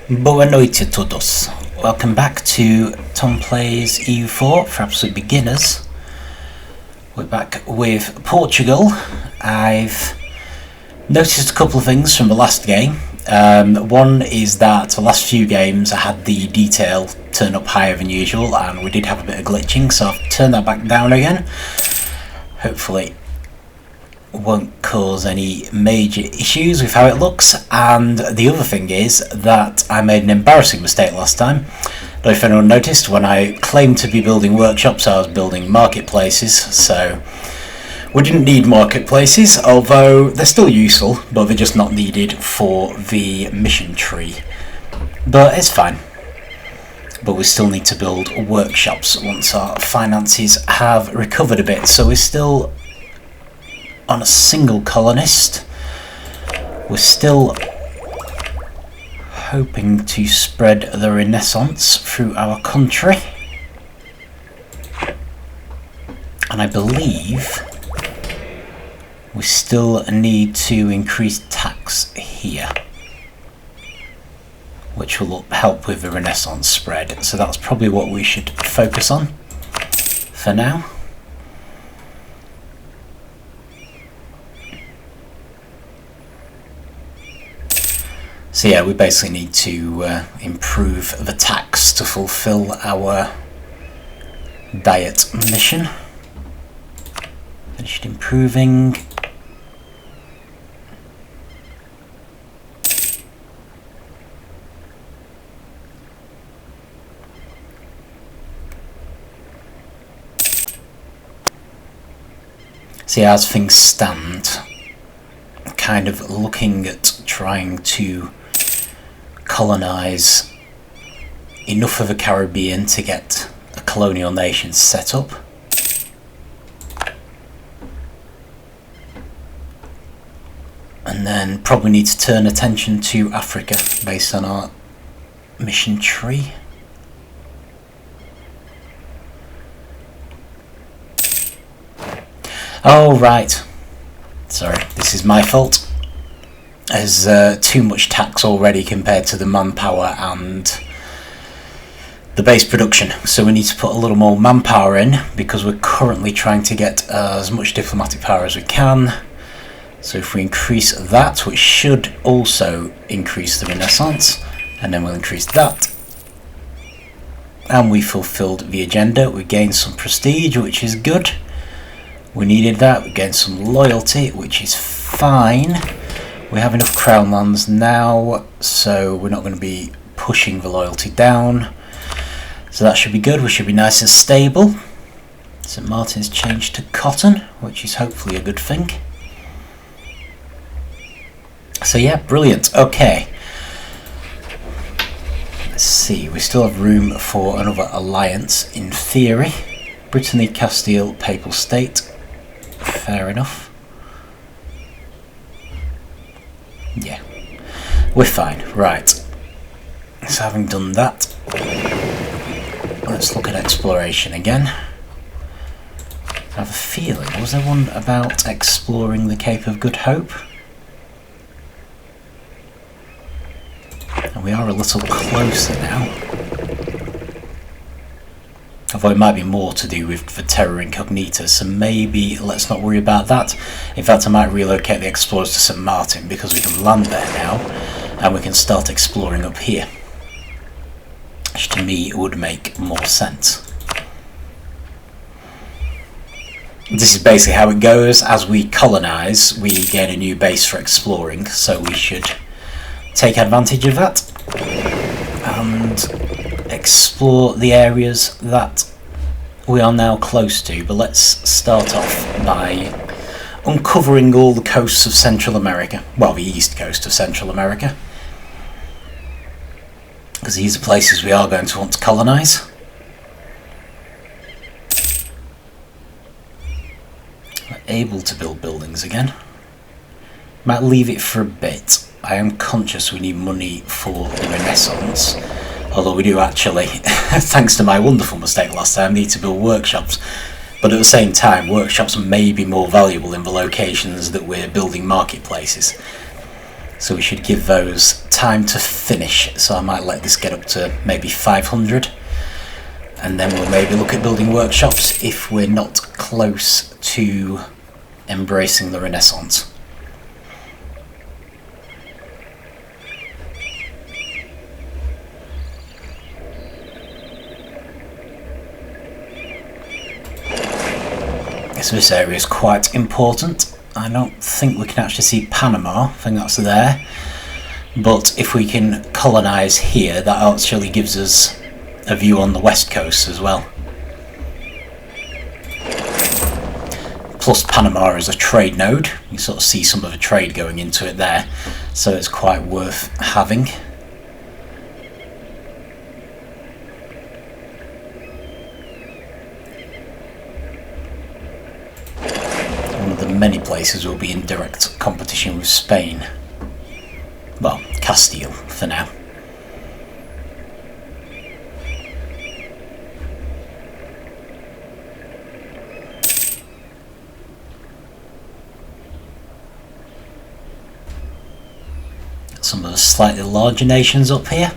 Boa noite a todos. Welcome back to Tom Plays EU4 for absolute beginners. We're back with Portugal. I've noticed a couple of things from the last game. One is that the last few games I had the detail turn up higher than usual and we did have a bit of glitching, so I've turned that back down again. Hopefully won't cause any major issues with how it looks. And the other thing is that I made an embarrassing mistake last time. I don't know if anyone noticed, when I claimed to be building workshops I was building marketplaces, so we didn't need marketplaces, although they're still useful, but they're just not needed for the mission tree. But it's fine. But we still need to build workshops once our finances have recovered a bit, so we're still on a single colonist. We're still hoping to spread the Renaissance through our country, and I believe we still need to increase tax here, which will help with the Renaissance spread, so that's probably what we should focus on for now. So yeah, we basically need to improve the tax to fulfill our diet mission. Finished improving. See, as things stand, kind of looking at trying to colonise enough of the Caribbean to get a colonial nation set up. And then probably need to turn attention to Africa based on our mission tree. Oh right, sorry, this is my fault. There's too much tax already compared to the manpower and the base production, so we need to put a little more manpower in because we're currently trying to get as much diplomatic power as we can. So if we increase that, which should also increase the Renaissance, and then we'll increase that, and we fulfilled the agenda. We gained some prestige, which is good. We needed that. We gained some loyalty, which is fine. We have enough crown lands now, so we're not going to be pushing the loyalty down. So that should be good. We should be nice and stable. St. Martin's changed to cotton, which is hopefully a good thing. So yeah, brilliant. Okay. Let's see. We still have room for another alliance in theory. Brittany, Castile, Papal State. Fair enough. Yeah, we're fine. Right, so having done that, let's look at exploration again. I have a feeling, was there one about exploring the Cape of Good Hope? And we are a little closer now. Although it might be more to do with the Terra Incognita, so maybe let's not worry about that. In fact, I might relocate the explorers to St. Martin because we can land there now and we can start exploring up here, which to me would make more sense. This is basically how it goes. As we colonise, we gain a new base for exploring, so we should take advantage of that and explore the areas that we are now close to. But let's start off by uncovering all the coasts of Central America, well, the east coast of Central America, because these are places we are going to want to colonise. We're able to build buildings again. Might leave it for a bit. I am conscious we need money for the Renaissance, although we do actually, thanks to my wonderful mistake last time, need to build workshops. But at the same time, workshops may be more valuable in the locations that we're building marketplaces. So we should give those time to finish, so I might let this get up to maybe 500, and then we'll maybe look at building workshops if we're not close to embracing the Renaissance. So this area is quite important. I don't think we can actually see Panama, I think that's there. But if we can colonise here, that actually gives us a view on the west coast as well. Plus Panama is a trade node. You sort of see some of the trade going into it there. So it's quite worth having. Many places will be in direct competition with Spain. Well, Castile for now. Some of the slightly larger nations up here.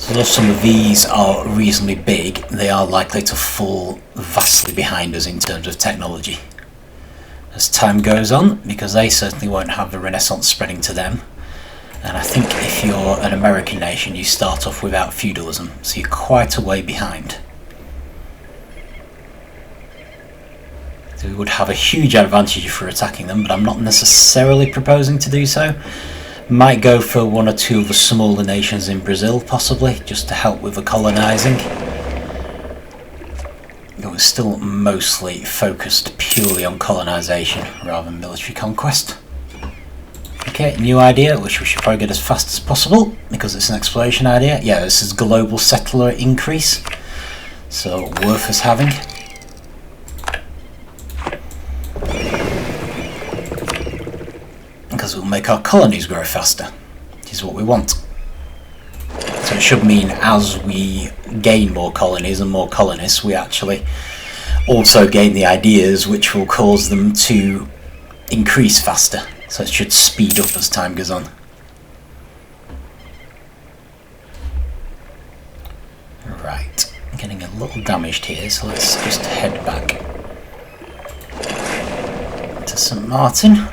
Although some of these are reasonably big, they are likely to fall vastly behind us in terms of technology as time goes on, because they certainly won't have the Renaissance spreading to them. And I think if you're an American nation, you start off without feudalism, so you're quite a way behind. So we would have a huge advantage for attacking them, but I'm not necessarily proposing to do so. Might go for one or two of the smaller nations in Brazil, possibly, just to help with the colonising. It was still mostly focused purely on colonisation rather than military conquest. Okay, new idea, which we should probably get as fast as possible, because it's an exploration idea. Yeah, this is global settler increase, so worth us having. Because it will make our colonies grow faster, which is what we want. So it should mean as we gain more colonies and more colonists, we actually also gain the ideas which will cause them to increase faster. So it should speed up as time goes on. Right, getting a little damaged here, so let's just head back to St. Martin.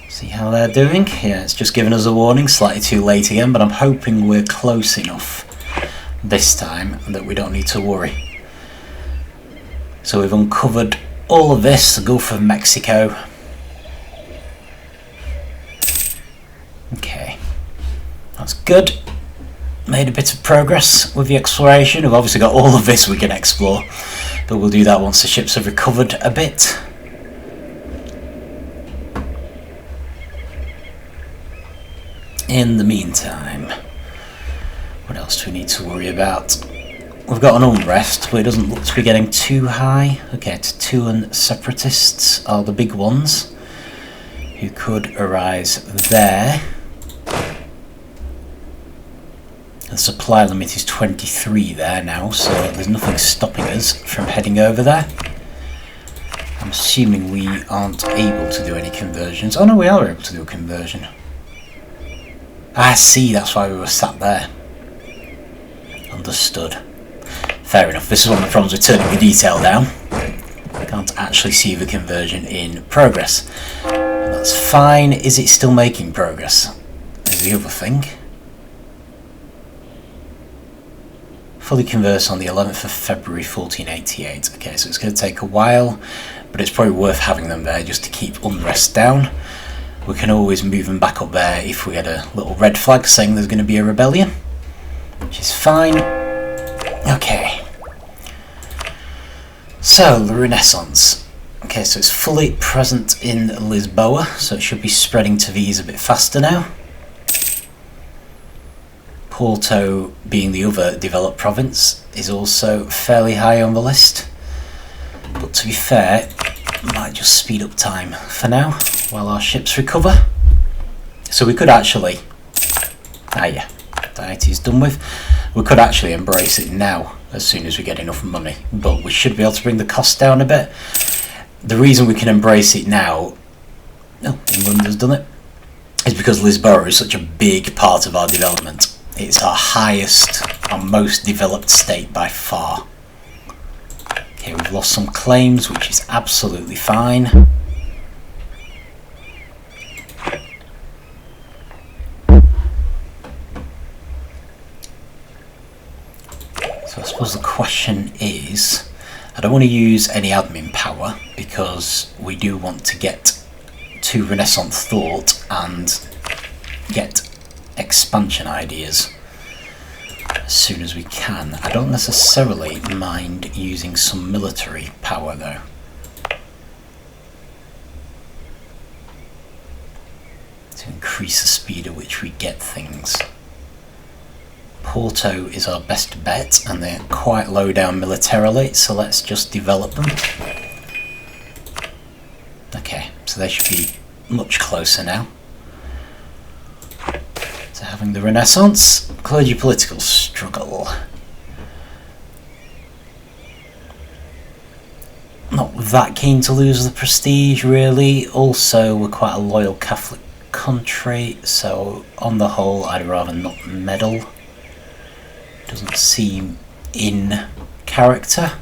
See how they're doing. Yeah, it's just given us a warning, slightly too late again, but I'm hoping we're close enough this time that we don't need to worry. So we've uncovered all of this, the Gulf of Mexico. Okay, that's good. Made a bit of progress with the exploration. We've obviously got all of this we can explore, but we'll do that once the ships have recovered a bit. In the meantime, what else do we need to worry about? We've got an unrest, but it doesn't look to be getting too high. Okay, Tuan separatists are the big ones who could arise there. The supply limit is 23 there now, so there's nothing stopping us from heading over there. I'm assuming we aren't able to do any conversions. Oh no, we are able to do a conversion. I see, that's why we were sat there. Understood. Fair enough, this is one of the problems with turning the detail down. I can't actually see the conversion in progress. That's fine. Is it still making progress? Is the other thing. Fully converse on the 11th of February 1488. Okay, so it's going to take a while, but it's probably worth having them there just to keep unrest down. We can always move them back up there if we get a little red flag saying there's going to be a rebellion, which is fine. Okay. So, the Renaissance. Okay, so it's fully present in Lisboa, so it should be spreading to these a bit faster now. Porto, being the other developed province, is also fairly high on the list. But to be fair, might just speed up time for now while our ships recover. So we could actually, yeah, Haiti's done with. We could actually embrace it now as soon as we get enough money, but we should be able to bring the cost down a bit. The reason we can embrace it now, England has done it, is because Lisboa is such a big part of our development. It's our highest and most developed state by far. Okay, we've lost some claims, which is absolutely fine. So I suppose the question is, I don't want to use any admin power because we do want to get to Renaissance thought and get expansion ideas as soon as we can. I don't necessarily mind using some military power though. To increase the speed at which we get things. Porto is our best bet and they're quite low down militarily, so let's just develop them. Okay, so they should be much closer now to having the Renaissance. Clergy political struggle. Not that keen to lose the prestige really. Also, we're quite a loyal Catholic country, so on the whole I'd rather not meddle. Doesn't seem in character.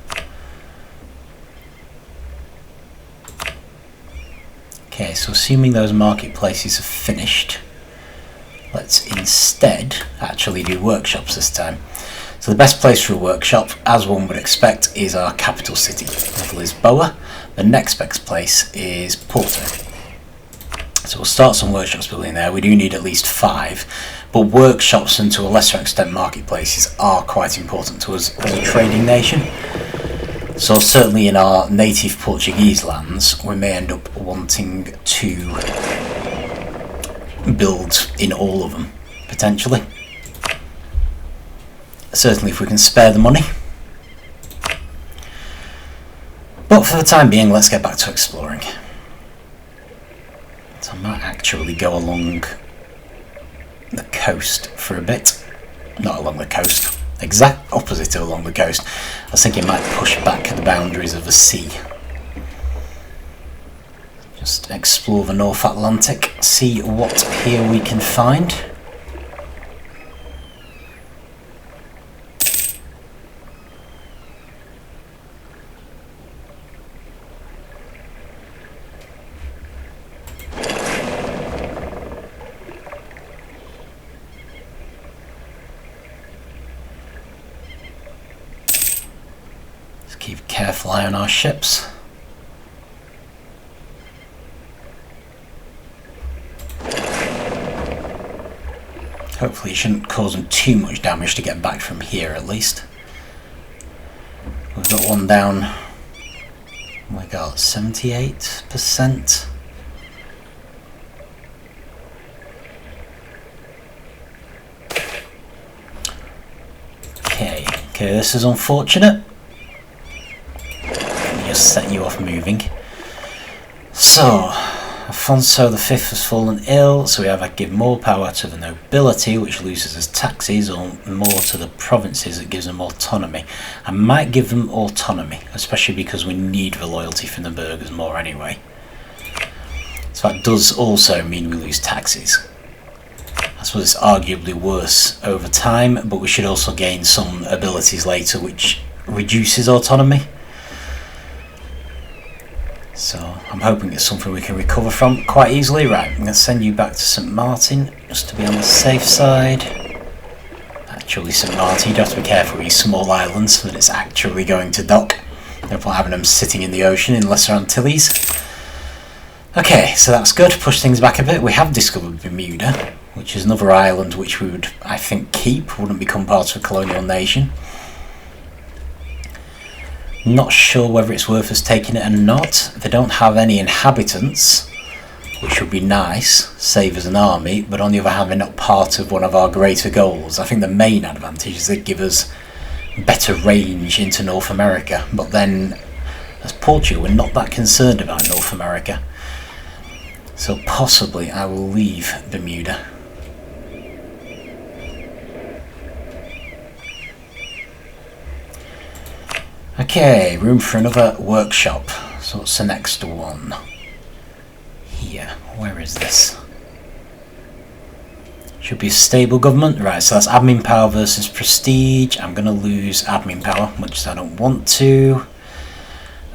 Okay, so assuming those marketplaces are finished, let's instead actually do workshops this time. So the best place for a workshop, as one would expect, is our capital city of Lisboa. The next best place is Porto. So we'll start some workshops building there. We do need at least 5, but workshops and to a lesser extent marketplaces are quite important to us as a trading nation. So certainly in our native Portuguese lands, we may end up wanting to build in all of them, potentially. Certainly if we can spare the money. But for the time being, let's get back to exploring. So I might actually go along the coast for a bit. Not along the coast, exact opposite of along the coast. I was thinking it might push back the boundaries of the sea. Just explore the North Atlantic, see what here we can find. Keep a careful eye on our ships. Hopefully it shouldn't cause them too much damage to get back from here at least. We've got one down, oh my god, 78%. Okay, this is unfortunate. Just setting you off moving. So, Alfonso V has fallen ill, so we either give more power to the nobility, which loses as taxes, or more to the provinces, that gives them autonomy. I might give them autonomy, especially because we need the loyalty from the burghers more anyway. So that does also mean we lose taxes. I suppose it's arguably worse over time, but we should also gain some abilities later which reduces autonomy. So I'm hoping it's something we can recover from quite easily. Right, I'm going to send you back to St. Martin just to be on the safe side. Actually, St. Martin, you do have to be careful with these small islands that it's actually going to dock. No point having them sitting in the ocean in Lesser Antilles. Okay, so that's good. Push things back a bit. We have discovered Bermuda, which is another island which we would, I think, keep. Wouldn't become part of a colonial nation. Not sure whether it's worth us taking it or not. They don't have any inhabitants, which would be nice, save as an army, but on the other hand they're not part of one of our greater goals. I think the main advantage is they give us better range into North America, but then as Portugal, we're not that concerned about North America. So possibly I will leave Bermuda. Okay, room for another workshop. So what's the next one? Here, where is this? Should be a stable government. Right, so that's admin power versus prestige. I'm going to lose admin power, much as I don't want to.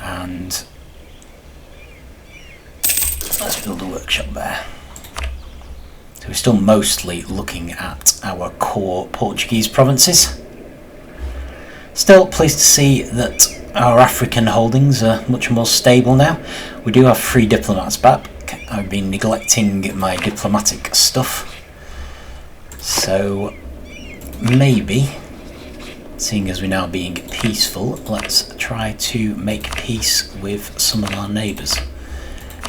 And let's build a workshop there. So we're still mostly looking at our core Portuguese provinces. Still pleased to see that our African holdings are much more stable now. We do have 3 diplomats back. I've been neglecting my diplomatic stuff. So maybe, seeing as we're now being peaceful, let's try to make peace with some of our neighbours.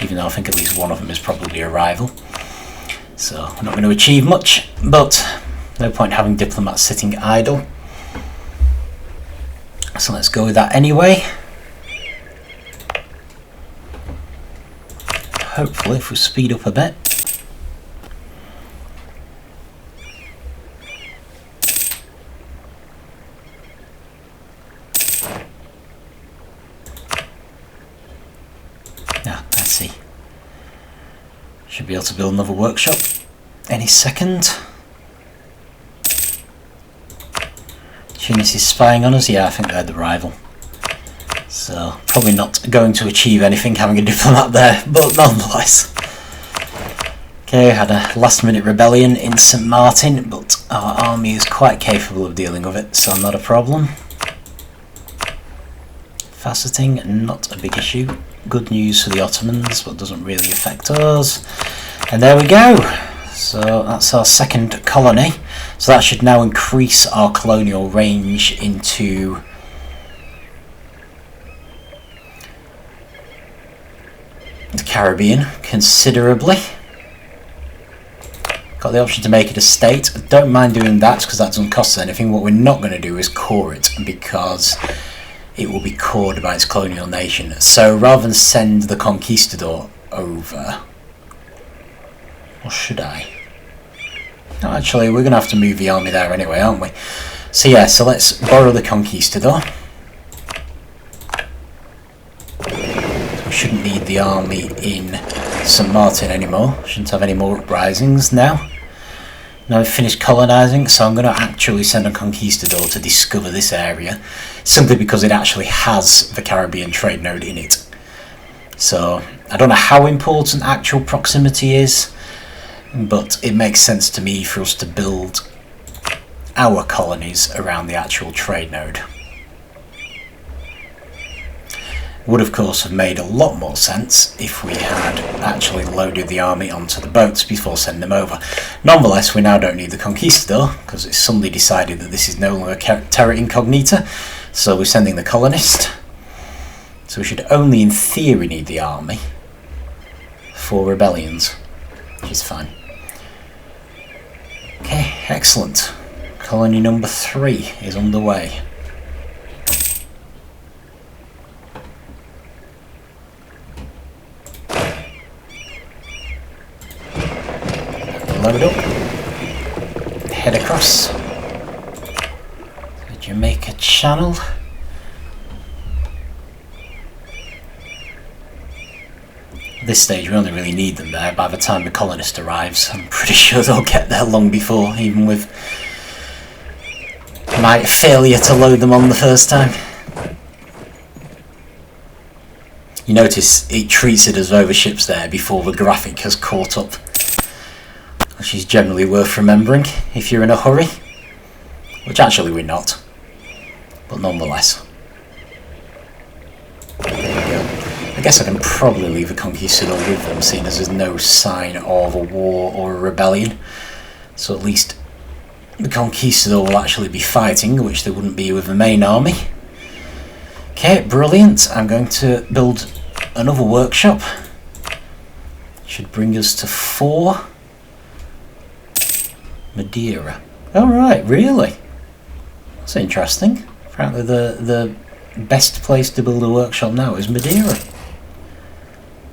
Even though I think at least one of them is probably a rival. So we're not going to achieve much, but no point having diplomats sitting idle. So let's go with that anyway. Hopefully if we speed up a bit. I see. Should be able to build another workshop any second. Tunis is spying on us. Yeah, I think they're the rival. So probably not going to achieve anything having a diplomat there, but nonetheless. Okay, had a last minute rebellion in St. Martin, but our army is quite capable of dealing with it, so not a problem. Faceting, not a big issue. Good news for the Ottomans, but doesn't really affect us. And there we go. So that's our second colony. So that should now increase our colonial range into the Caribbean considerably. Got the option to make it a state. I don't mind doing that because that doesn't cost us anything. What we're not going to do is core it because it will be cored by its colonial nation. So rather than send the conquistador over, or should I? No, actually, we're going to have to move the army there anyway, aren't we? So yeah, so let's borrow the conquistador. We shouldn't need the army in St. Martin anymore. Shouldn't have any more uprisings now. Now we've finished colonising, so I'm going to actually send a conquistador to discover this area, simply because it actually has the Caribbean trade node in it. So I don't know how important actual proximity is, but it makes sense to me for us to build our colonies around the actual trade node. Would of course have made a lot more sense if we had actually loaded the army onto the boats before sending them over. Nonetheless, we now don't need the conquistador because it's suddenly decided that this is no longer terra incognita, so we're sending the colonist. So we should only in theory need the army for rebellions, which is fine. Okay, excellent. Colony number 3 is underway. Load up, head across the Jamaica Channel. At this stage we only really need them there. By the time the colonist arrives, I'm pretty sure they'll get there long before, even with my failure to load them on the first time. You notice it treats it as though the ship's there before the graphic has caught up, which is generally worth remembering if you're in a hurry, which actually we're not, but nonetheless. There we go. I guess I can probably leave a conquistador with them, seeing as there's no sign of a war or a rebellion, so at least the conquistador will actually be fighting, which they wouldn't be with the main army. Okay, brilliant. I'm going to build another workshop. Should bring us to 4. Madeira. Oh right, really? That's interesting. Apparently the best place to build a workshop now is Madeira.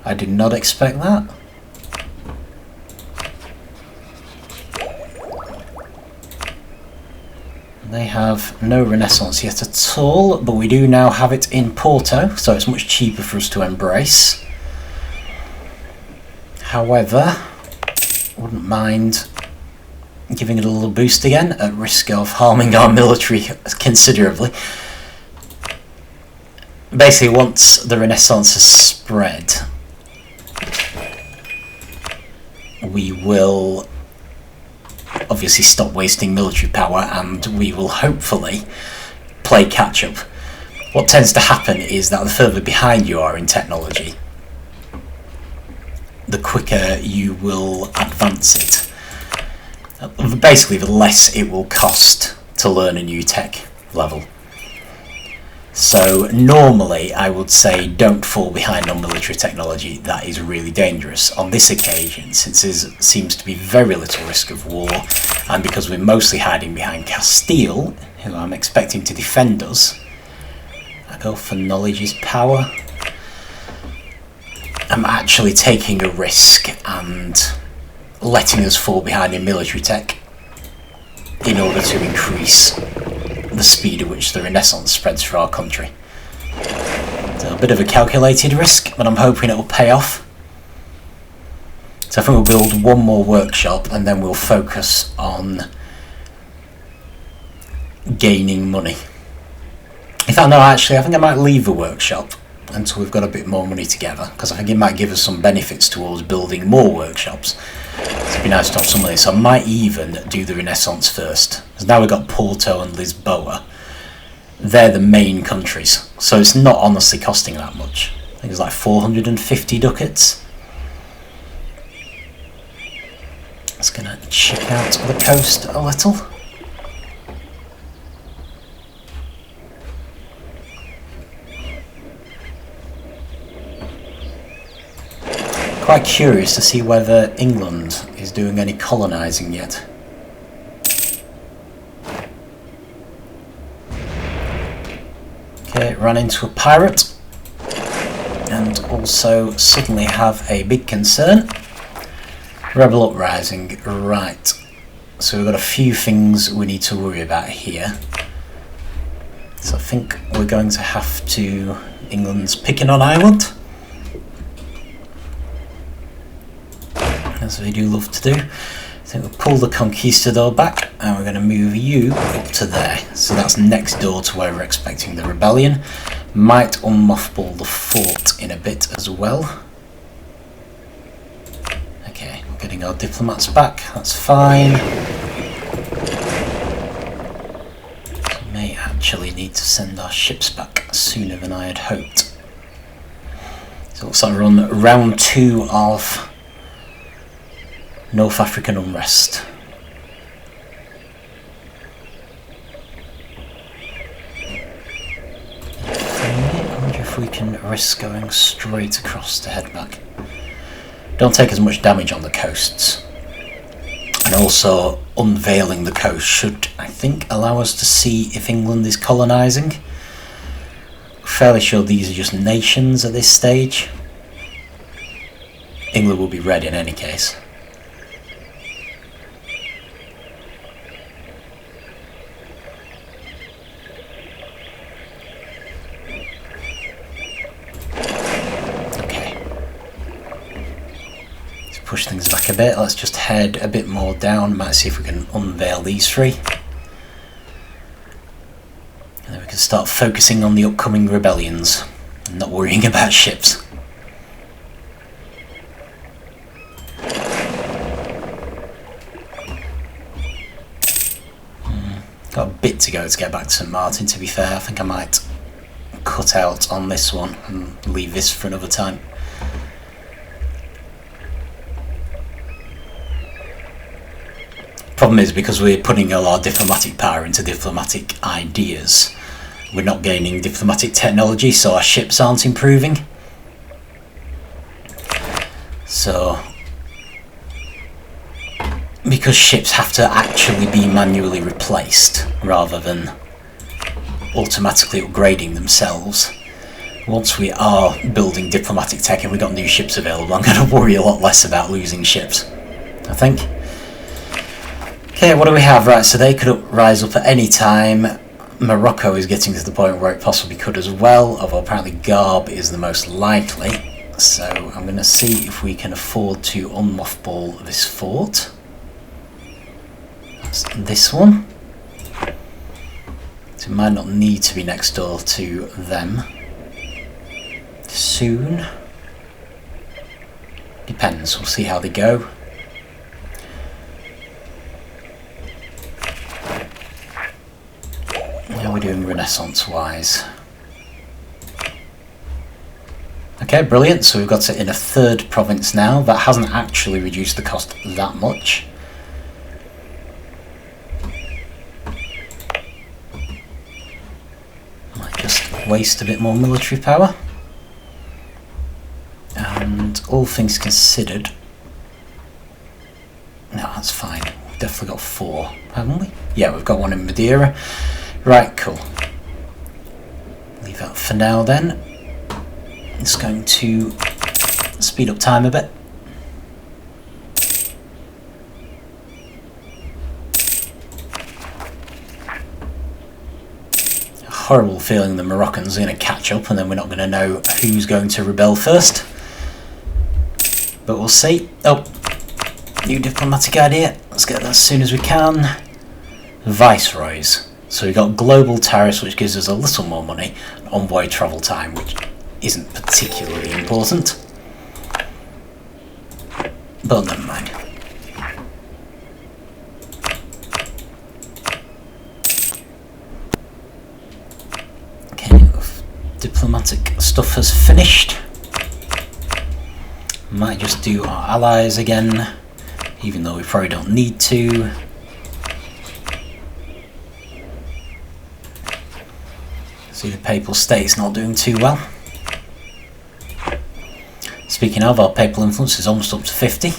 I did not expect that. They have no Renaissance yet at all, but we do now have it in Porto, so it's much cheaper for us to embrace. However, wouldn't mind giving it a little boost again, at risk of harming our military considerably. Basically, once the Renaissance has spread, we will obviously stop wasting military power, and we will hopefully play catch up. What tends to happen is that the further behind you are in technology, the quicker you will advance it. Basically, the less it will cost to learn a new tech level. So normally I would say don't fall behind on military technology. That is really dangerous. On this occasion, since there seems to be very little risk of war, and because we're mostly hiding behind Castile, who I'm expecting to defend us, I go for knowledge is power. I'm actually taking a risk and letting us fall behind in military tech in order to increase the speed at which the Renaissance spreads through our country. So a bit of a calculated risk, but I'm hoping it will pay off. So I think we'll build one more workshop and then we'll focus on gaining money. In fact, no, actually I think I might leave the workshop until we've got a bit more money together, because I think it might give us some benefits towards building more workshops. It'd be nice to have some money, so I might even do the Renaissance first. Because now we've got Porto and Lisboa. They're the main countries, so it's not honestly costing that much. I think it's like 450 ducats. It's going to check out the coast a little. Quite curious to see whether England is doing any colonising yet. Okay, ran into a pirate, and also suddenly have a big concern. Rebel uprising, right. So we've got a few things we need to worry about here. So I think we're going to have to... England's picking on Ireland, as they do love to do. I think we'll pull the Conquistador back and we're going to move you up to there. So that's next door to where we're expecting the rebellion. Might unmothball the fort in a bit as well. Okay, we're getting our diplomats back, that's fine. We may actually need to send our ships back sooner than I had hoped. So it looks like we're on round 2 of North African unrest. I wonder if we can risk going straight across to head back. Don't take as much damage on the coasts. And also unveiling the coast should, I think, allow us to see if England is colonising. Fairly sure these are just nations at this stage. England will be red in any case. Push things back a bit. Let's just head a bit more down. Might see if we can unveil these 3. And then we can start focusing on the upcoming rebellions and not worrying about ships. Got a bit to go to get back to St Martin, to be fair. I think I might cut out on this one and leave this for another time. Problem is, because we're putting all our diplomatic power into diplomatic ideas, we're not gaining diplomatic technology, so our ships aren't improving. So, because ships have to actually be manually replaced rather than automatically upgrading themselves. Once we are building diplomatic tech and we've got new ships available, I'm going to worry a lot less about losing ships, I think. Okay, what do we have? Right, so they could rise up at any time. Morocco is getting to the point where it possibly could as well, although apparently Garb is the most likely. So I'm going to see if we can afford to unmothball this fort. That's this one. So it might not need to be next door to them. Soon. Depends, we'll see how they go. How are we doing Renaissance wise? Okay, brilliant, so we've got it in a third province now. That hasn't actually reduced the cost that much. Might just waste a bit more military power. And all things considered, no, that's fine. We've definitely got 4, haven't we? Yeah, we've got one in Madeira. Right, cool. Leave that for now then. It's going to speed up time a bit. A horrible feeling the Moroccans are going to catch up and then we're not going to know who's going to rebel first. But we'll see. Oh, new diplomatic idea. Let's get that as soon as we can. Viceroys. So we've got global tariffs, which gives us a little more money. Envoy travel time, which isn't particularly important. But never mind. Okay, diplomatic stuff has finished. Might just do our allies again, even though we probably don't need to. See, the Papal State's not doing too well. Speaking of, our papal influence is almost up to 50,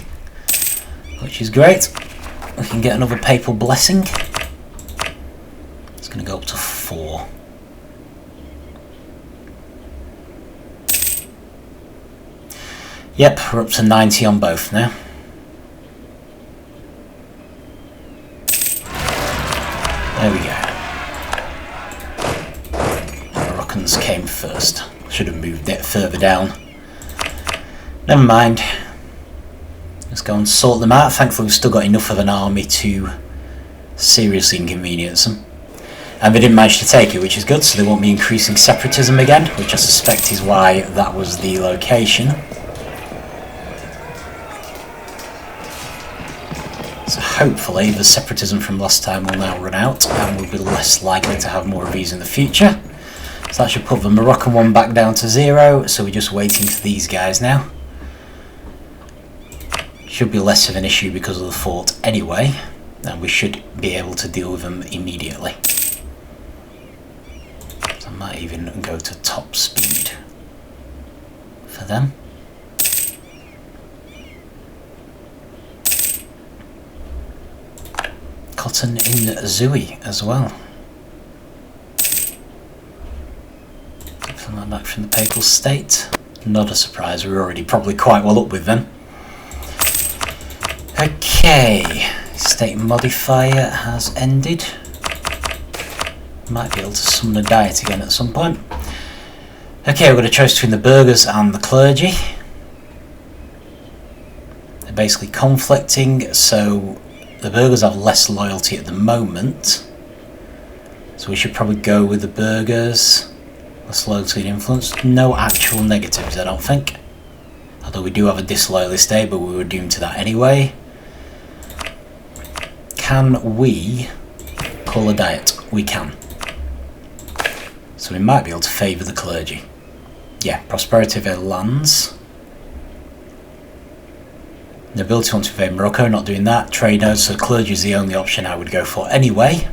which is great. We can get another papal blessing. It's going to go up to 4. Yep, we're up to 90 on both now. There we go. Moroccans came first. Should have moved it further down. Never mind. Let's go and sort them out. Thankfully we've still got enough of an army to seriously inconvenience them. And they didn't manage to take it, which is good, so they won't be increasing separatism again, which I suspect is why that was the location. So hopefully the separatism from last time will now run out and we'll be less likely to have more of these in the future. So that should put the Moroccan one back down to 0, so we're just waiting for these guys now. Should be less of an issue because of the fort anyway, and we should be able to deal with them immediately. So I might even go to top speed for them. Cotton in Zui as well. Something like that from the Papal State. Not a surprise, we're already probably quite well up with them. Okay, state modifier has ended. Might be able to summon a diet again at some point. Okay, we've got a choice between the burghers and the clergy. They're basically conflicting, so the burghers have less loyalty at the moment. So we should probably go with the burghers. Less loyalty and influence. No actual negatives, I don't think. Although we do have a disloyal state, but we were doomed to that anyway. Can we call a diet? We can. So we might be able to favour the clergy. Yeah, prosperity of their lands. Nobility want to invade Morocco, not doing that. Trade nodes, so clergy is the only option I would go for anyway.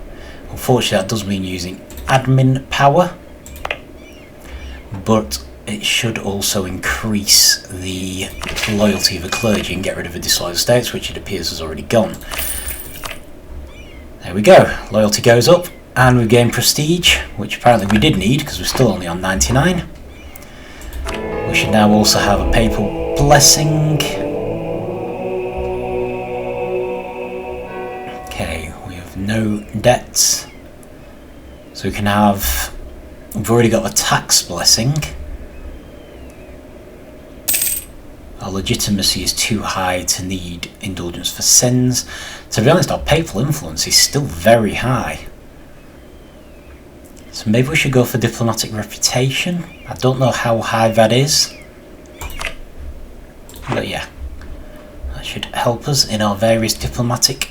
Unfortunately that does mean using admin power. But it should also increase the loyalty of the clergy and get rid of the disloyal states, which it appears has already gone. There we go, loyalty goes up, And we've gained prestige, which apparently we did need because we're still only on 99. We should now also have a papal blessing. Okay, we have no debts. So we can have... We've already got a tax blessing. Our legitimacy is too high to need indulgence for sins. To be honest, our papal influence is still very high. So maybe we should go for diplomatic reputation. I don't know how high that is. But yeah, that should help us in our various diplomatic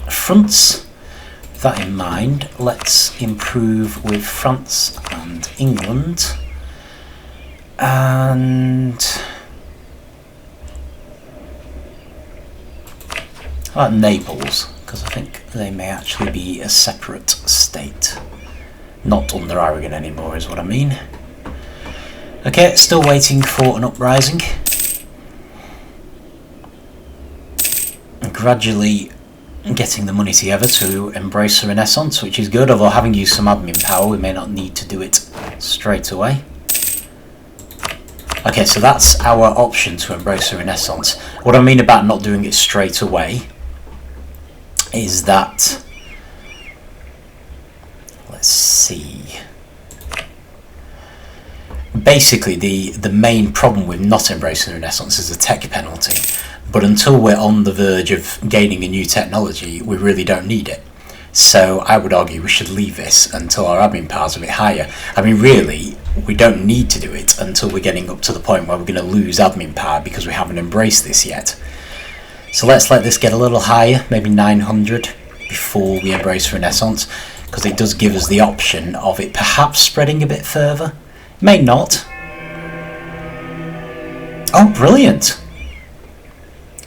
fronts. With that in mind, let's improve with France and England. And... how about Naples? Because I think they may actually be a separate state. Not under Aragon anymore is what I mean. Okay, still waiting for an uprising. Gradually getting the money together to embrace the Renaissance, which is good, although having used some admin power we may not need to do it straight away. Okay, so that's our option to embrace the Renaissance. What I mean about not doing it straight away is that... let's see. Basically, the main problem with not embracing the Renaissance is the tech penalty. But until we're on the verge of gaining a new technology, we really don't need it. So I would argue we should leave this until our admin power is a bit higher. I mean, really, we don't need to do it until we're getting up to the point where we're going to lose admin power because we haven't embraced this yet. So let's let this get a little higher, maybe 900, before we embrace Renaissance. Because it does give us the option of it perhaps spreading a bit further. It may not. Oh, brilliant!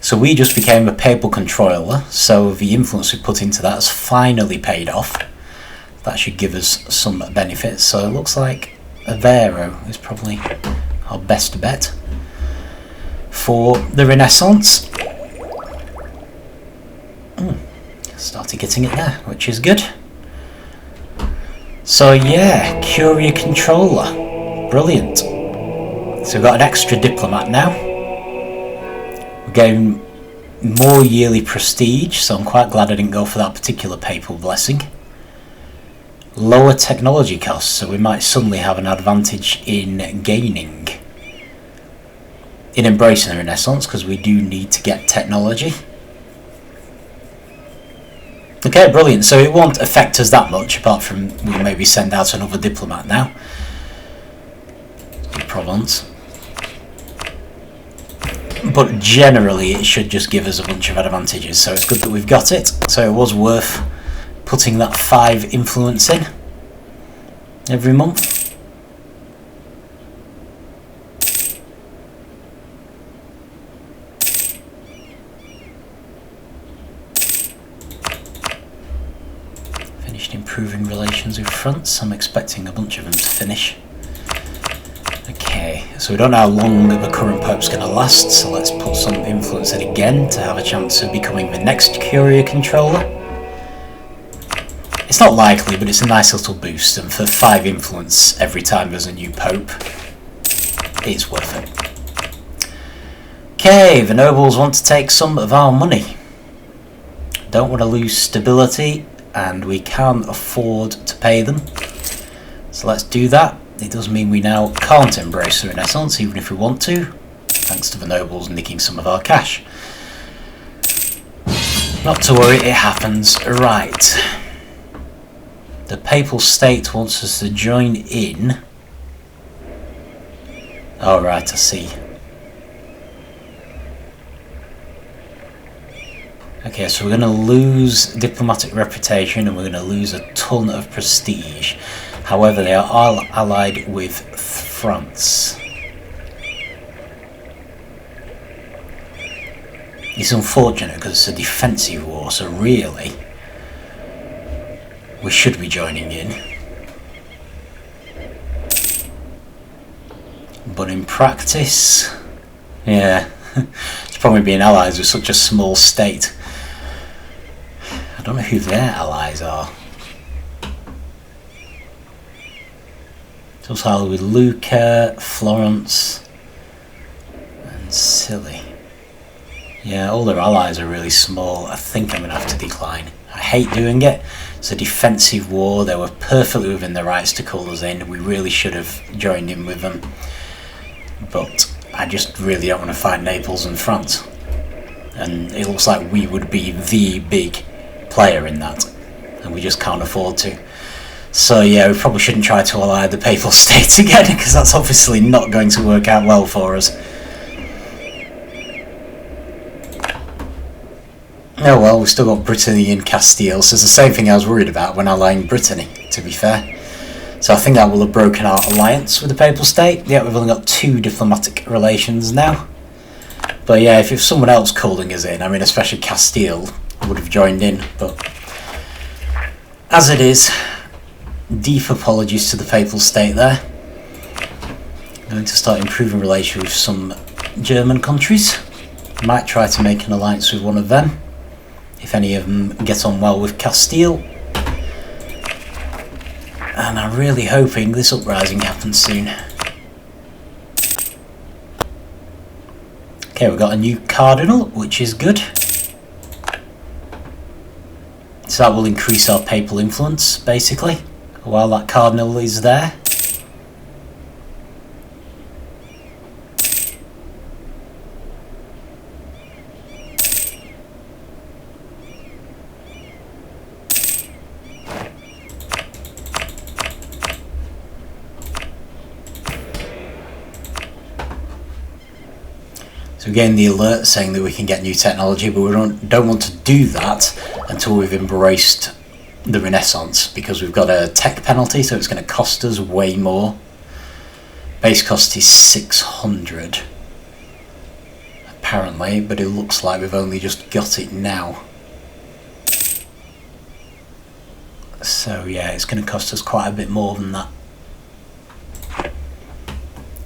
So we just became a papal controller, so the influence we put into that has finally paid off. That should give us some benefits. So it looks like Aveiro is probably our best bet for the Renaissance. Started getting it there, which is good. So yeah, Curia Controller. Brilliant. So we've got an extra diplomat now. We're getting more yearly prestige, so I'm quite glad I didn't go for that particular papal blessing. Lower technology costs, so we might suddenly have an advantage in gaining, in embracing the Renaissance, because we do need to get technology. Okay, brilliant. So it won't affect us that much, apart from we maybe send out another diplomat now. In Provence. But generally it should just give us a bunch of advantages, so it's good that we've got it. So it was worth putting that 5 influence in every month. Finished improving relations with France. I'm expecting a bunch of them to finish. Okay, so we don't know how long the current Pope's going to last, so let's put some influence in again to have a chance of becoming the next Curia Controller. It's not likely, but it's a nice little boost, and for 5 influence every time there's a new Pope, it's worth it. Okay, the nobles want to take some of our money. Don't want to lose stability, and we can't afford to pay them. So let's do that. It does mean we now can't embrace the Renaissance, even if we want to, thanks to the nobles nicking some of our cash. Not to worry, it happens. Right. The Papal State wants us to join in. Oh, right, I see. Okay, so we're going to lose diplomatic reputation and we're going to lose a ton of prestige. However, they are all allied with France. It's unfortunate because it's a defensive war, so really we should be joining in. But in practice, yeah, it's probably being allies with such a small state. I don't know who their allies are. So it's hard with Lucca, Florence, and Scilly. Yeah, all their allies are really small. I think I'm going to have to decline. I hate doing it. It's a defensive war. They were perfectly within their rights to call us in. We really should have joined in with them. But I just really don't want to fight Naples and France. And it looks like we would be the big player in that. And we just can't afford to. So yeah, we probably shouldn't try to ally the Papal State again, because that's obviously not going to work out well for us. Oh well, we've still got Brittany and Castile, so it's the same thing I was worried about when allying Brittany, to be fair. So I think that will have broken our alliance with the Papal State. Yeah, we've only got 2 diplomatic relations now. But yeah, if someone else calling us in, I mean especially Castile, would have joined in. But as it is, deep apologies to the Papal State there. I'm going to start improving relations with some German countries. Might try to make an alliance with one of them, if any of them get on well with Castile. And I'm really hoping this uprising happens soon. Okay, we've got a new cardinal, which is good. So that will increase our papal influence, basically, while that cardinal is there. So we're getting the alert saying that we can get new technology, but we don't want to do that until we've embraced the Renaissance, because we've got a tech penalty, so it's going to cost us way more. Base cost is 600 apparently, but it looks like we've only just got it now. So yeah, it's going to cost us quite a bit more than that.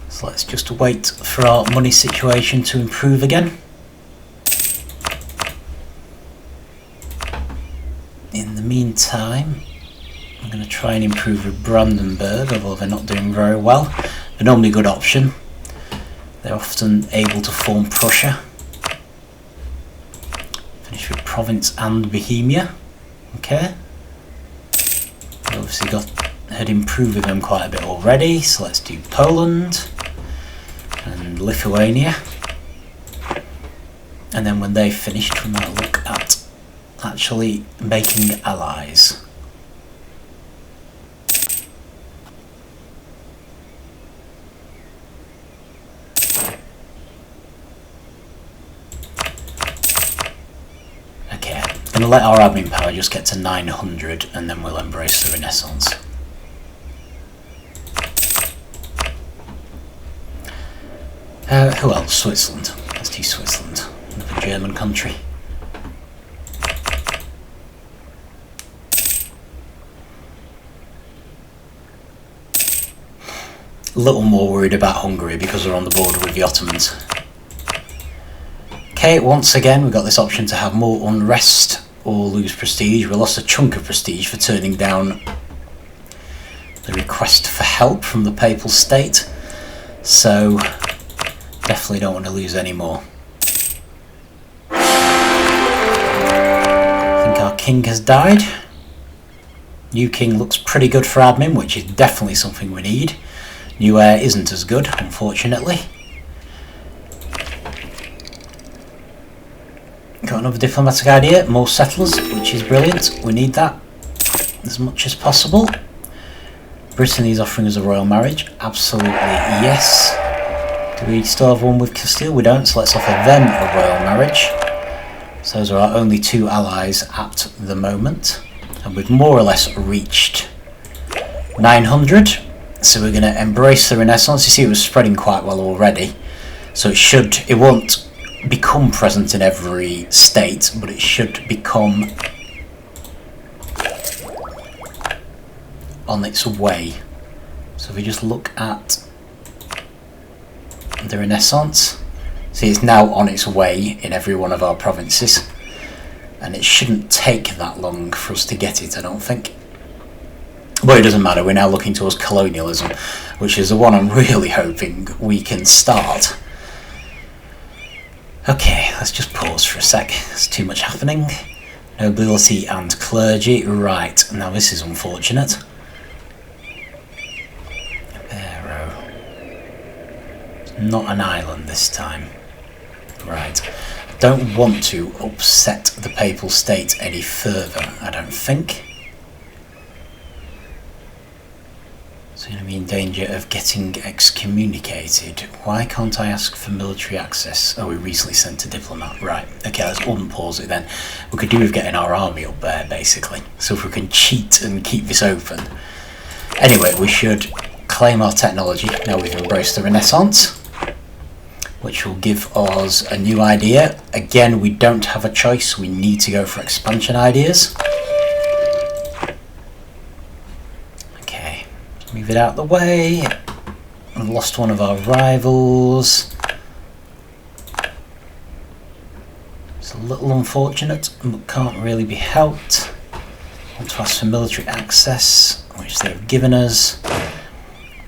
So let's just wait for our money situation to improve again. In the meantime, I'm going to try and improve with Brandenburg, although they're not doing very well. They're normally a good option. They're often able to form Prussia. Finish with Province and Bohemia. Okay. We obviously had improved with them quite a bit already, so let's do Poland and Lithuania. And then when they've finished, we might look at actually making allies. Okay, I'm going to let our admin power just get to 900 and then we'll embrace the Renaissance. Who else? Switzerland. Let's do Switzerland, another German country. A little more worried about Hungary because we're on the border with the Ottomans. Okay, once again we've got this option to have more unrest or lose prestige. We lost a chunk of prestige for turning down the request for help from the Papal State, so definitely don't want to lose any more. I think our king has died. New king looks pretty good for admin, which is definitely something we need. New heir isn't as good, unfortunately. Got another diplomatic idea, more settlers, which is brilliant. We need that as much as possible. Brittany is offering us a royal marriage. Absolutely yes. Do we still have one with Castile? We don't, so let's offer them a royal marriage. So those are our only 2 allies at the moment. And we've more or less reached 900. So we're going to embrace the Renaissance. You see it was spreading quite well already. So it won't become present in every state, but it should become on its way. So if we just look at the Renaissance, see it's now on its way in every one of our provinces, and it shouldn't take that long for us to get it, I don't think. But it doesn't matter, we're now looking towards colonialism, which is the one I'm really hoping we can start. Okay, let's just pause for a sec, there's too much happening. Nobility and clergy, right, now this is unfortunate. Barrow. Not an island this time. Right, I don't want to upset the Papal State any further, I don't think. So I'm going to be in danger of getting excommunicated. Why can't I ask for military access? Oh, we recently sent a diplomat. Right, okay, let's unpause it then. We could do with getting our army up there, basically. So if we can cheat and keep this open. Anyway, we should claim our technology. Now we've embraced the Renaissance, which will give us a new idea. Again, we don't have a choice. We need to go for expansion ideas. Move it out the way. I've lost one of our rivals. It's a little unfortunate, but can't really be helped. I want to ask for military access, which they've given us.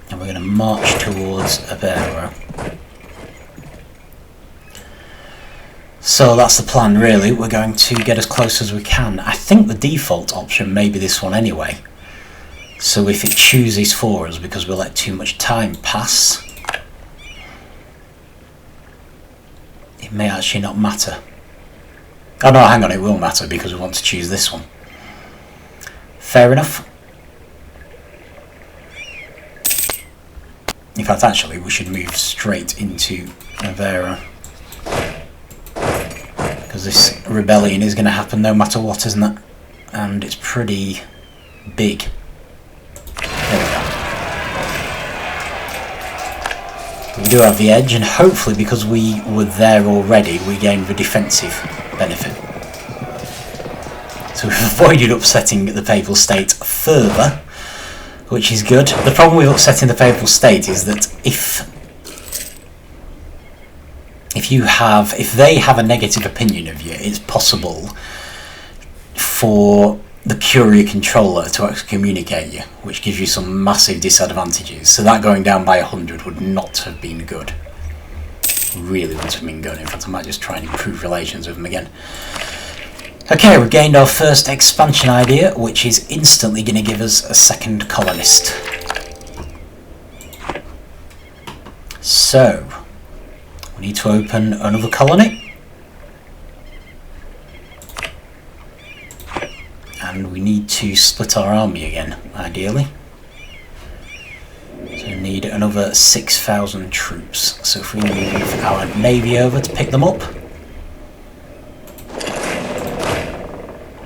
And we're going to march towards Barrow. So that's the plan really. We're going to get as close as we can. I think the default option may be this one anyway. So if it chooses for us because we let too much time pass, it may actually not matter. Oh no, hang on, it will matter because we want to choose this one. Fair enough. In fact, actually, we should move straight into Avera, because this rebellion is going to happen no matter what, isn't it? And it's pretty big. There we go. We do have the edge, and hopefully because we were there already, we gained the defensive benefit. So we've avoided upsetting the Papal State further, which is good. The problem with upsetting the Papal State is that if they have a negative opinion of you, it's possible for the Curia Controller to excommunicate you, which gives you some massive disadvantages. So that going down by 100 would not have been good. Really wouldn't have been good. In fact, I might just try and improve relations with them again. Okay, we've gained our first expansion idea, which is instantly going to give us a second colonist. So, we need to open another colony. And we need to split our army again, ideally. So we need another 6,000 troops. So if we move our navy over to pick them up,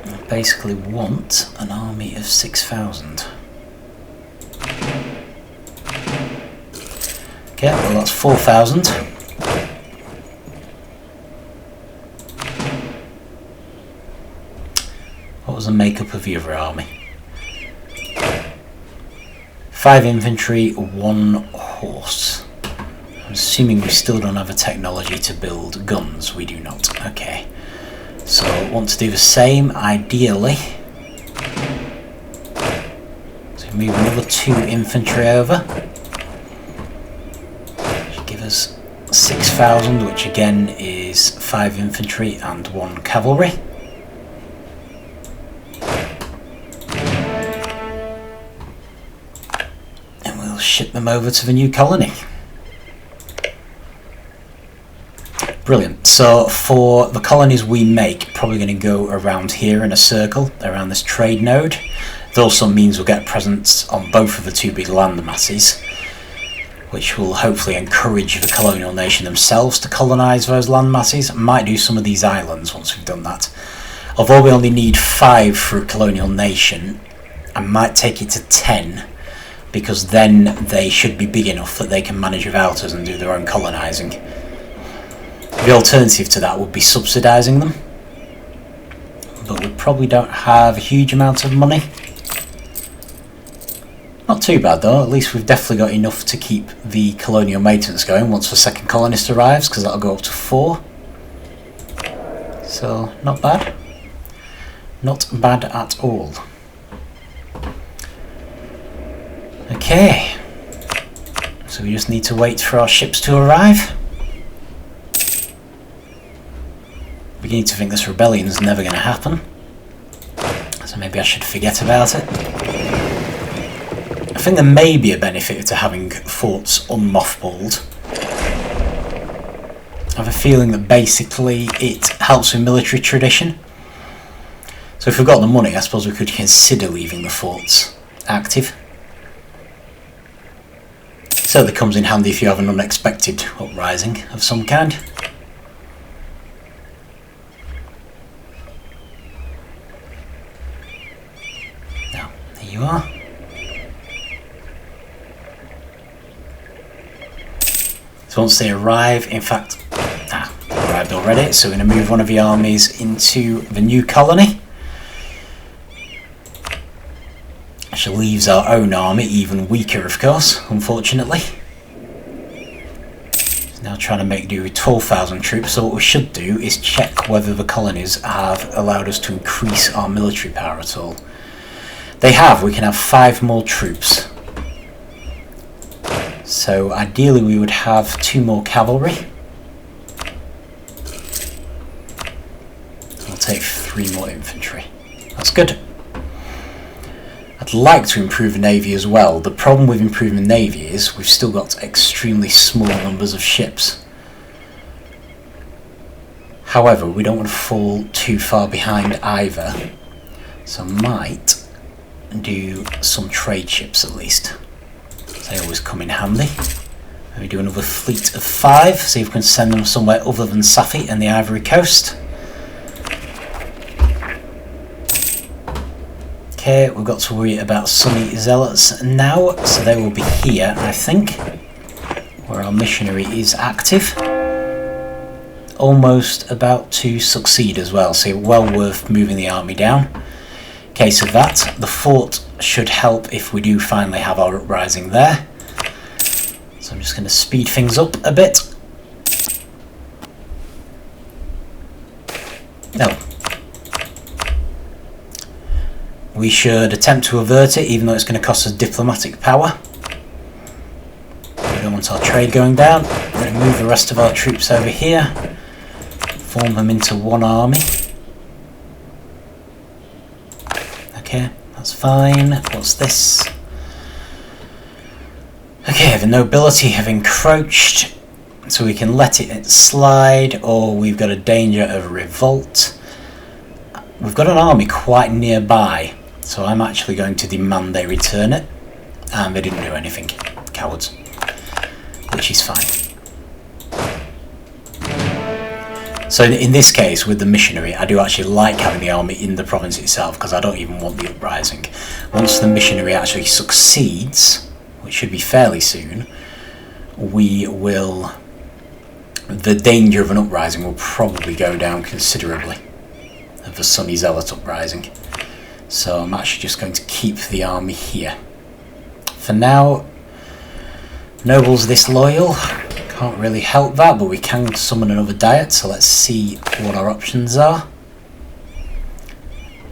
I basically want an army of 6,000. Okay, well that's 4,000. What was the makeup of the other army? 5 infantry, 1 horse. I'm assuming we still don't have a technology to build guns. We do not. Okay. So I want to do the same, ideally. So move another 2 infantry over. Which give us 6,000, which again is 5 infantry and 1 cavalry. Ship them over to the new colony. Brilliant. So for the colonies we make, probably going to go around here in a circle, around this trade node. It also means we'll get presence on both of the 2 big land masses, which will hopefully encourage the colonial nation themselves to colonise those land masses. Might do some of these islands once we've done that. Although we only need 5 for a colonial nation, I might take it to 10, because then they should be big enough that they can manage without us and do their own colonising. The alternative to that would be subsidising them, but we probably don't have a huge amount of money. Not too bad though, at least we've definitely got enough to keep the colonial maintenance going once the second colonist arrives, because that'll go up to 4. So, not bad. Not bad at all. Okay, so we just need to wait for our ships to arrive. Beginning to think this rebellion is never going to happen, so maybe I should forget about it. I think there may be a benefit to having forts unmothballed. I have a feeling that basically it helps with military tradition. So if we've got the money, I suppose we could consider leaving the forts active. Certainly comes in handy if you have an unexpected uprising of some kind. Now, there you are. So once they arrive, in fact, arrived already, so we're going to move one of the armies into the new colony. Which leaves our own army even weaker, of course, unfortunately. It's now trying to make do with 12,000 troops, so what we should do is check whether the colonies have allowed us to increase our military power at all. They have. We can have 5 more troops. So ideally we would have 2 more cavalry. We'll take 3 more infantry. That's good. I'd like to improve the navy as well. The problem with improving the navy is we've still got extremely small numbers of ships. However, we don't want to fall too far behind either, so I might do some trade ships at least. They always come in handy. Maybe do another fleet of 5, see if we can send them somewhere other than Safi and the Ivory Coast. Okay, we've got to worry about Sunni Zealots now, so they will be here, I think, where our missionary is active. Almost about to succeed as well, so well worth moving the army down. Case of that, the fort should help if we do finally have our uprising there. So I'm just going to speed things up a bit. No. We should attempt to avert it, even though it's going to cost us diplomatic power. We don't want our trade going down. We're going to move the rest of our troops over here, form them into one army. Okay, that's fine. What's this? Okay, the nobility have encroached, so we can let it slide, or we've got a danger of revolt. We've got an army quite nearby, so I'm actually going to demand they return it. And they didn't do anything, cowards, which is fine. So in this case, with the missionary, I do actually like having the army in the province itself, because I don't even want the uprising. Once the missionary actually succeeds, which should be fairly soon, the danger of an uprising will probably go down considerably, of the Sunni Zealot uprising. So I'm actually just going to keep the army here. For now, nobles this loyal, can't really help that, but we can summon another diet, so let's see what our options are.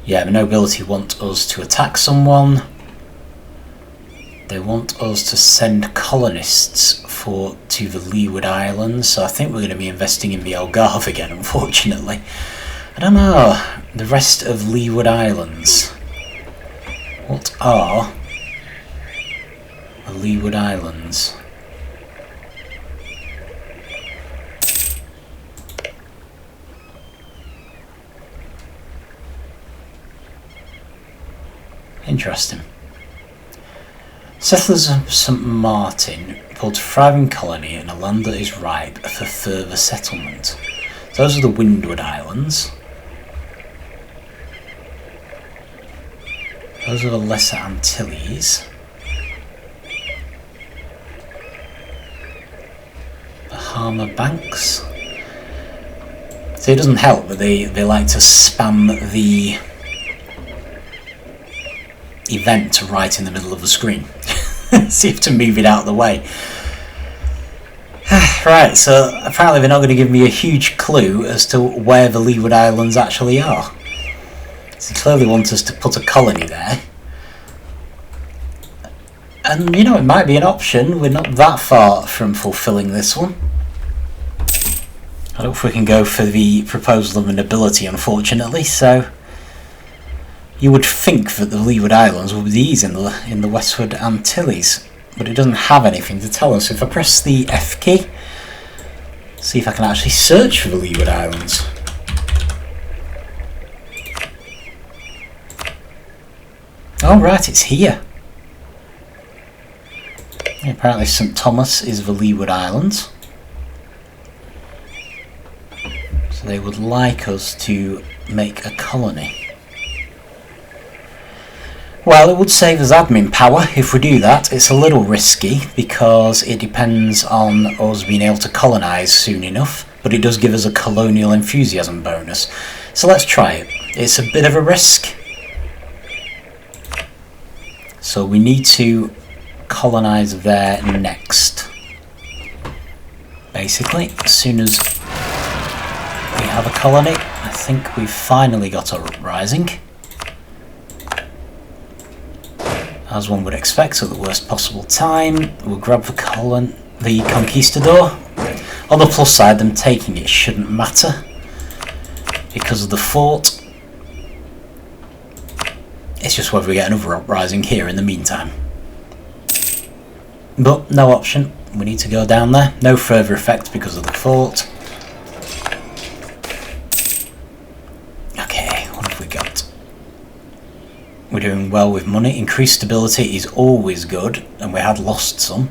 Yeah, the nobility want us to attack someone. They want us to send colonists to the Leeward Islands, so I think we're going to be investing in the Algarve again, unfortunately. I don't know, the rest of Leeward Islands. What are the Leeward Islands? Interesting. Settlers of St. Martin built a thriving colony in a land that is ripe for further settlement. So those are the Windward Islands. Those are the Lesser Antilles. Bahama Banks. So it doesn't help that they like to spam the event right in the middle of the screen. So you have to move it out of the way. Right, so apparently they're not going to give me a huge clue as to where the Leeward Islands actually are. So they clearly want us to put a colony there. And, you know, it might be an option. We're not that far from fulfilling this one. I don't know if we can go for the proposal of a nobility, unfortunately, so... You would think that the Leeward Islands would be these in the Westward Antilles, but it doesn't have anything to tell us. So if I press the F key, see if I can actually search for the Leeward Islands. Oh right, it's here. Apparently St. Thomas is the Leeward Islands. So they would like us to make a colony. Well, it would save us admin power if we do that. It's a little risky because it depends on us being able to colonise soon enough, but it does give us a colonial enthusiasm bonus. So let's try it. It's a bit of a risk. So we need to colonise there next. Basically, as soon as we have a colony, I think we've finally got a uprising. As one would expect, at the worst possible time. We'll grab the conquistador. On the plus side, them taking it shouldn't matter because of the fort. It's just whether we get another uprising here in the meantime. But no option. We need to go down there. No further effect because of the fort. Okay, what have we got? We're doing well with money. Increased stability is always good, and we had lost some.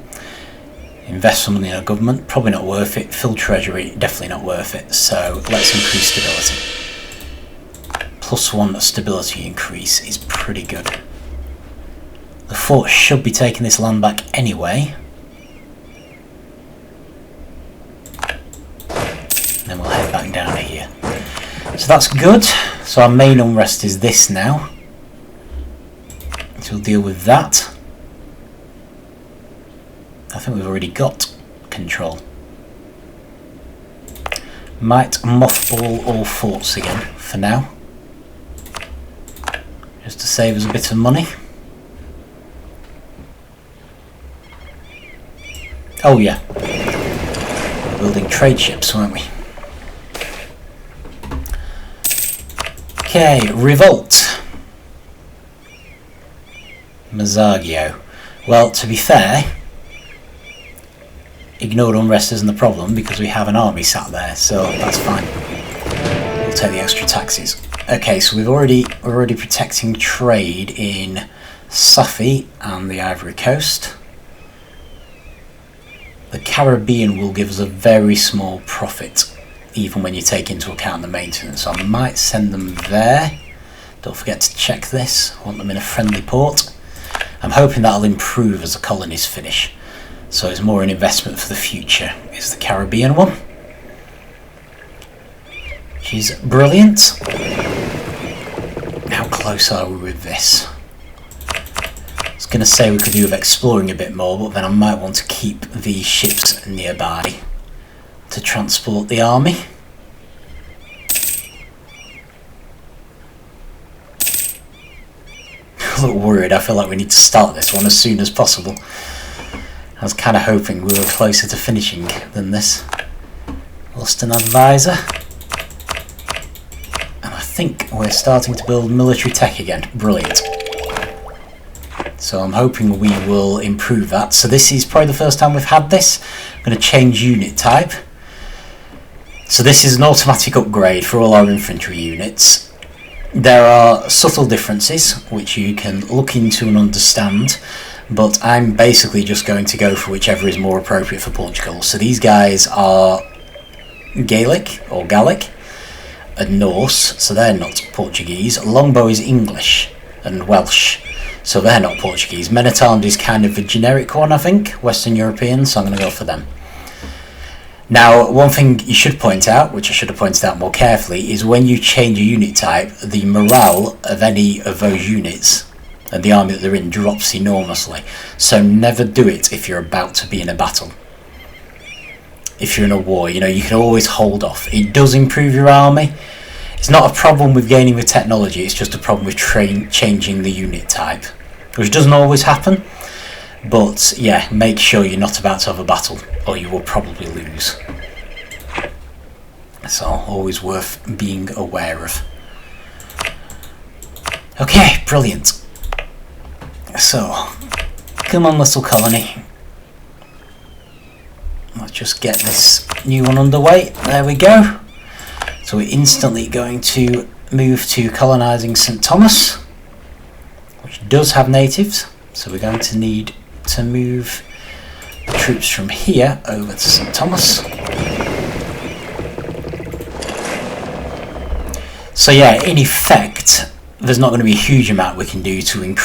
Invest some money in our government, probably not worth it. Fill treasury, definitely not worth it. So let's increase stability. +1 stability increase is pretty good. The fort should be taking this land back anyway. And then we'll head back down here. So that's good. So our main unrest is this now. So we'll deal with that. I think we've already got control. Might mothball all forts again for now, just to save us a bit of money. Oh yeah, we're building trade ships, weren't we? Okay, revolt. Mazagio. Well, to be fair, ignored unrest isn't the problem because we have an army sat there, so that's fine. We'll take the extra taxes. Okay, so we're already protecting trade in Safi and the Ivory Coast. The Caribbean will give us a very small profit, even when you take into account the maintenance. So I might send them there. Don't forget to check this. I want them in a friendly port. I'm hoping that'll improve as the colonies finish. So it's more an investment for the future, is the Caribbean one. Which is brilliant. How close are we with this? I was going to say we could do with exploring a bit more, but then I might want to keep the ships nearby to transport the army. A little worried. I feel like we need to start this one as soon as possible. I was kind of hoping we were closer to finishing than this. Lost an advisor. And I think we're starting to build military tech again. Brilliant. So I'm hoping we will improve that. So this is probably the first time we've had this. I'm going to change unit type. So this is an automatic upgrade for all our infantry units. There are subtle differences which you can look into and understand, but I'm basically just going to go for whichever is more appropriate for Portugal. So these guys are Gaelic or Gallic and Norse, so they're not Portuguese. Longbow is English and Welsh, so they're not Portuguese. Men-at-Arms is kind of a generic one, I think, Western European, so I'm going to go for them. Now, one thing you should point out, which I should have pointed out more carefully, is when you change a unit type, the morale of any of those units and the army that they're in drops enormously. So never do it if you're about to be in a battle. If you're in a war, you know, you can always hold off. It does improve your army. It's not a problem with gaining the technology, it's just a problem with changing the unit type, which doesn't always happen. But yeah, make sure you're not about to have a battle, or you will probably lose. So always worth being aware of. Okay, brilliant. So, come on little colony. Let's just get this new one underway. There we go. So we're instantly going to move to colonising St. Thomas, which does have natives. So we're going to need to move the troops from here over to St. Thomas. So yeah, in effect, there's not going to be a huge amount we can do to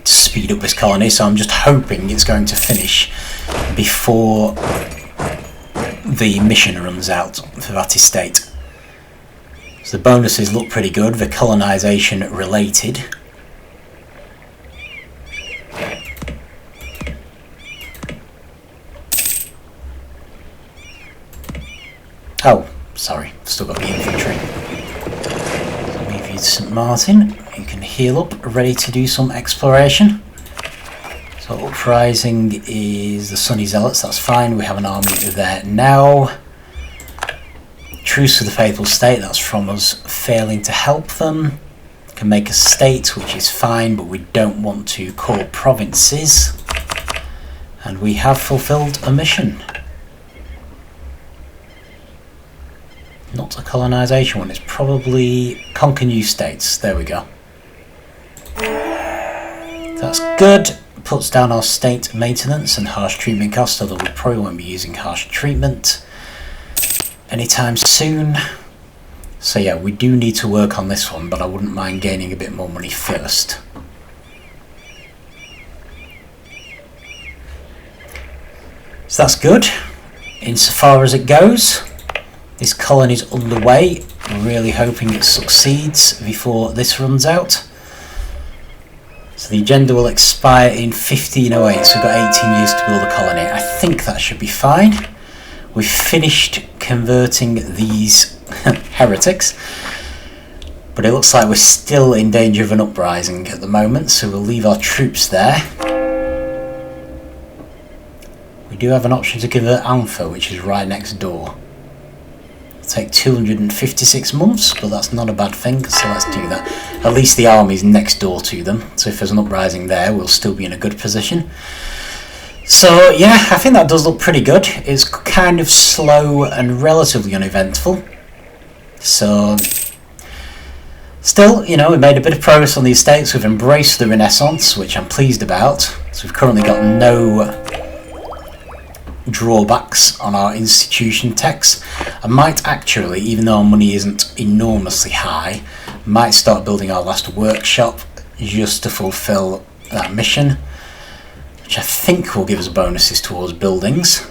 speed up this colony, so I'm just hoping it's going to finish before the mission runs out for that estate. So the bonuses look pretty good, the colonisation related. Oh, sorry, still got the infantry. So move you to St. Martin. You can heal up, ready to do some exploration. So uprising is the Sunny Zealots, that's fine, we have an army there now. Truce with the Faithful State, that's from us failing to help them. Can make a state, which is fine, but we don't want to call provinces. And we have fulfilled a mission. Not a colonisation one, it's probably conquer new states. There we go. That's good. Puts down our state maintenance and harsh treatment costs, although we probably won't be using harsh treatment anytime soon. So yeah, we do need to work on this one, but I wouldn't mind gaining a bit more money first. So that's good. Insofar as it goes, this colony's underway. I'm really hoping it succeeds before this runs out. So the agenda will expire in 1508, so we've got 18 years to build a colony. I think that should be fine. We've finished converting these heretics, but it looks like we're still in danger of an uprising at the moment, so we'll leave our troops there. We do have an option to convert Alpha, which is right next door. Take 256 months, but that's not a bad thing, so let's do that. At least the army's next door to them, so if there's an uprising there, we'll still be in a good position. So yeah, I think that does look pretty good. It's kind of slow and relatively uneventful. So still, you know, we made a bit of progress on the estates. We've embraced the Renaissance, which I'm pleased about. So we've currently got no drawbacks on our institution tax. I might actually, even though our money isn't enormously high, might start building our last workshop just to fulfill that mission, which I think will give us bonuses towards buildings.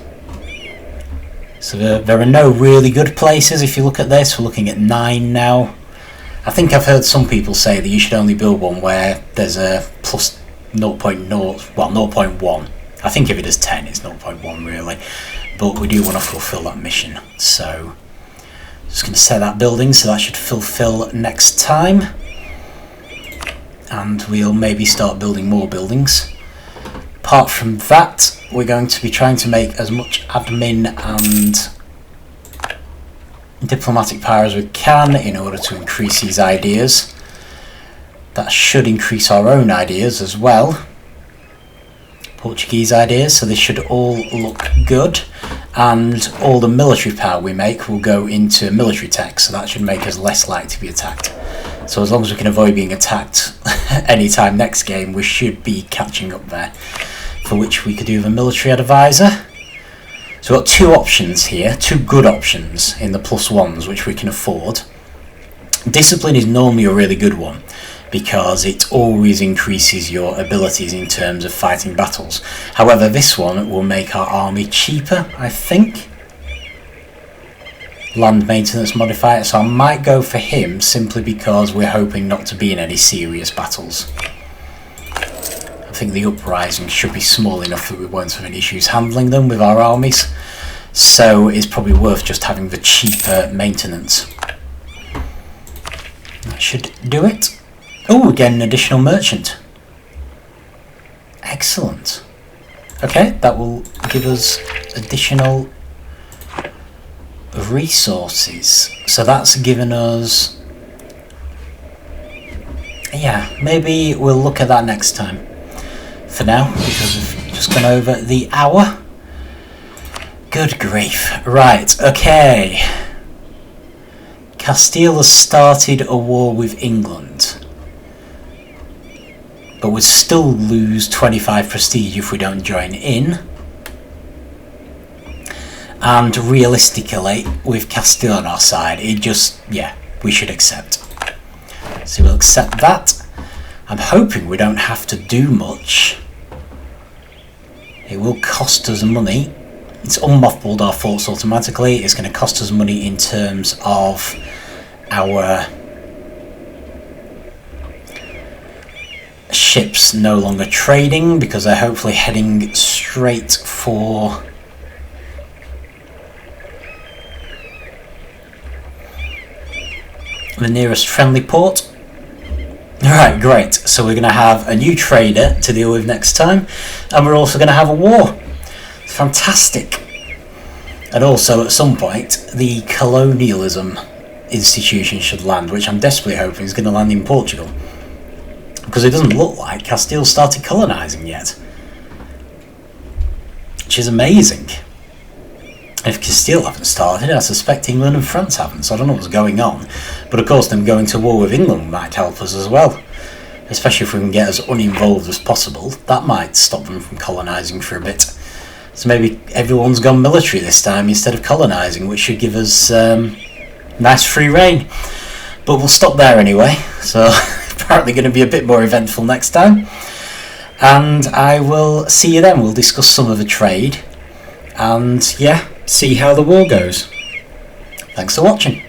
So there are no really good places. If you look at this, we're looking at 9 now. I think I've heard some people say that you should only build one where there's a plus 0.1. I think if it is 10, it's 0.1 really, but we do want to fulfill that mission. So just going to set that building, so that should fulfill next time, and we'll maybe start building more buildings. Apart from that, we're going to be trying to make as much admin and diplomatic power as we can in order to increase these ideas. That should increase our own ideas as well. Portuguese ideas, so this should all look good, and all the military power we make will go into military tech, so that should make us less likely to be attacked. So as long as we can avoid being attacked anytime next game, we should be catching up there, for which we could do the military advisor. So we've got two options here, two good options in the +1s which we can afford. Discipline is normally a really good one, because it always increases your abilities in terms of fighting battles. However, this one will make our army cheaper, I think. Land maintenance modifier, so I might go for him simply because we're hoping not to be in any serious battles. I think the uprising should be small enough that we won't have any issues handling them with our armies, so it's probably worth just having the cheaper maintenance. That should do it. Oh, we're getting an additional merchant. Excellent. Okay, that will give us additional resources. So that's given us... yeah, maybe we'll look at that next time. For now, because we've just gone over the hour. Good grief. Right, okay. Castile has started a war with England. But we'd still lose 25 prestige if we don't join in. And realistically, with Castile on our side, it just, yeah, we should accept. So we'll accept that. I'm hoping we don't have to do much. It will cost us money. It's unmothballed our forts automatically. It's going to cost us money in terms of our ships no longer trading, because they're hopefully heading straight for the nearest friendly port. Alright, great. So we're going to have a new trader to deal with next time, and we're also going to have a war. It's fantastic. And also, at some point, the colonialism institution should land, which I'm desperately hoping is going to land in Portugal. Because it doesn't look like Castile started colonising yet. Which is amazing. If Castile haven't started, I suspect England and France haven't, so I don't know what's going on. But of course, them going to war with England might help us as well. Especially if we can get as uninvolved as possible. That might stop them from colonising for a bit. So maybe everyone's gone military this time instead of colonising, which should give us nice free reign. But we'll stop there anyway, so apparently going to be a bit more eventful next time. And I will see you then. We'll discuss some of the trade and, yeah, see how the war goes. Thanks for watching.